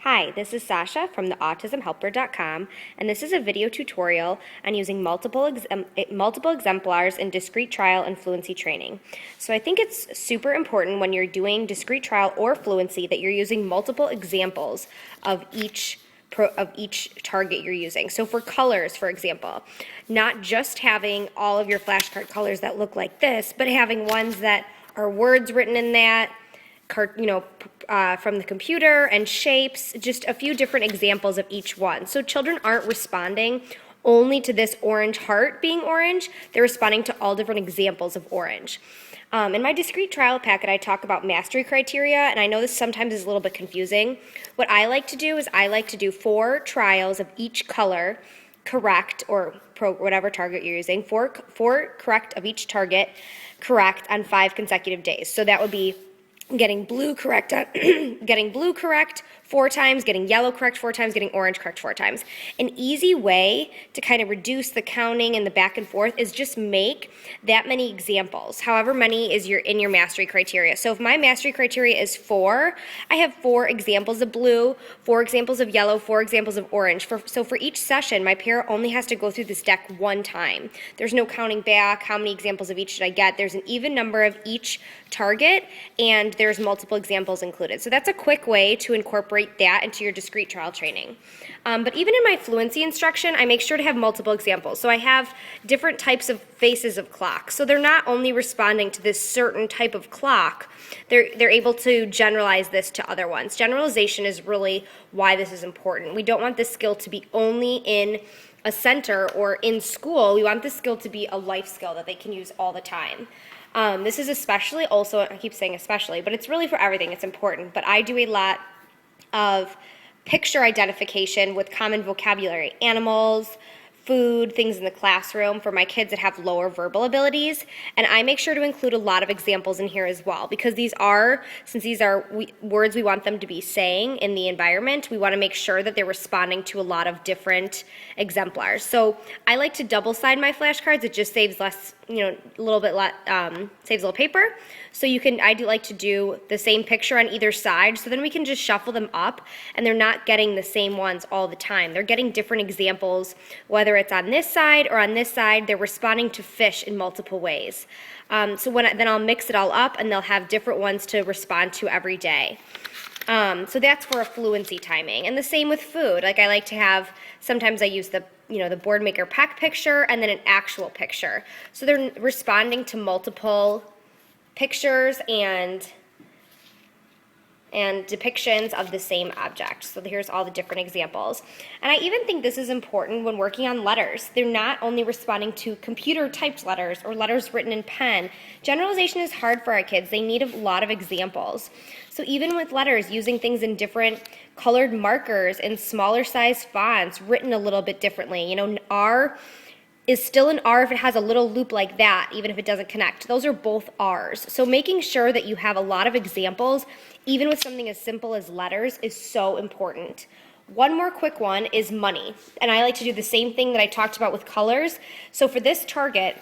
Hi, this is Sasha from the autismhelper.com, and this is a video tutorial on using multiple exemplars in discrete trial and fluency training. So I think it's super important when you're doing discrete trial or fluency that you're using multiple examples of each target you're using. So for colors, for example, not just having all of your flashcard colors that look like this, but having ones that are words written in that, from the computer, and shapes, just a few different examples of each one. So children aren't responding only to this orange heart being orange, they're responding to all different examples of orange. In my discrete trial packet, I talk about mastery criteria, and I know this sometimes is a little bit confusing. What I like to do is I like to do 4 trials of each color correct, or whatever target you're using, four correct of each target correct on 5 consecutive days. So that would be getting blue correct 4 times, getting yellow correct 4 times, getting orange correct 4 times. An easy way to kind of reduce the counting and the back and forth is just make that many examples, however many is in your mastery criteria. So if my mastery criteria is 4, I have 4 examples of blue, 4 examples of yellow, 4 examples of orange. So for each session, my parent only has to go through this deck 1 time. There's no counting back, how many examples of each should I get. There's an even number of each target, and there's multiple examples included. So that's a quick way to incorporate that into your discrete trial training. But even in my fluency instruction, I make sure to have multiple examples. So I have different types of faces of clocks. So they're not only responding to this certain type of clock, they're able to generalize this to other ones. Generalization is really why this is important. We don't want this skill to be only in a center or in school. We want this skill to be a life skill that they can use all the time. This is especially also, I keep saying especially, but it's really for everything, it's important. But I do a lot of picture identification with common vocabulary, animals, food, things in the classroom for my kids that have lower verbal abilities. And I make sure to include a lot of examples in here as well, because since these are words we want them to be saying in the environment, we want to make sure that they're responding to a lot of different exemplars. So I like to double side my flashcards. It just saves less, saves a little paper. So I do like to do the same picture on either side, so then we can just shuffle them up, and they're not getting the same ones all the time. They're getting different examples, whether it's on this side or on this side. They're responding to fish in multiple ways. Then I'll mix it all up, and they'll have different ones to respond to every day. So that's for a fluency timing. And the same with food. Like I like to have, sometimes I use the board maker peck picture and then an actual picture. So they're responding to multiple pictures and depictions of the same object. So here's all the different examples. And I even think this is important when working on letters. They're not only responding to computer-typed letters or letters written in pen. Generalization is hard for our kids. They need a lot of examples. So even with letters, using things in different colored markers and smaller size fonts, written a little bit differently. R is still an R if it has a little loop like that, even if it doesn't connect. Those are both R's. So making sure that you have a lot of examples, even with something as simple as letters, is so important. One more quick one is money. And I like to do the same thing that I talked about with colors. So for this target,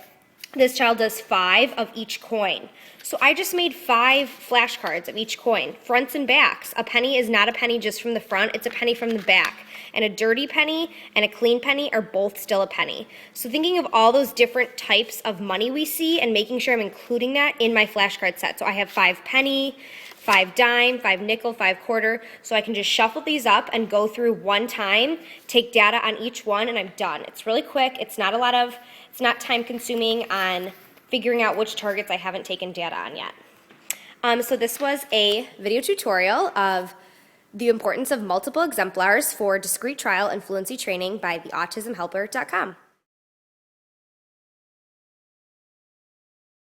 this child does 5 of each coin. So I just made 5 flashcards of each coin, fronts and backs. A penny is not a penny just from the front, it's a penny from the back. And a dirty penny and a clean penny are both still a penny. So thinking of all those different types of money we see and making sure I'm including that in my flashcard set. So I have 5 penny, 5 dime, 5 nickel, 5 quarter. So I can just shuffle these up and go through one time, take data on each one, and I'm done. It's really quick. It's not time consuming on figuring out which targets I haven't taken data on yet. So this was a video tutorial of the importance of multiple exemplars for discrete trial and fluency training by theautismhelper.com.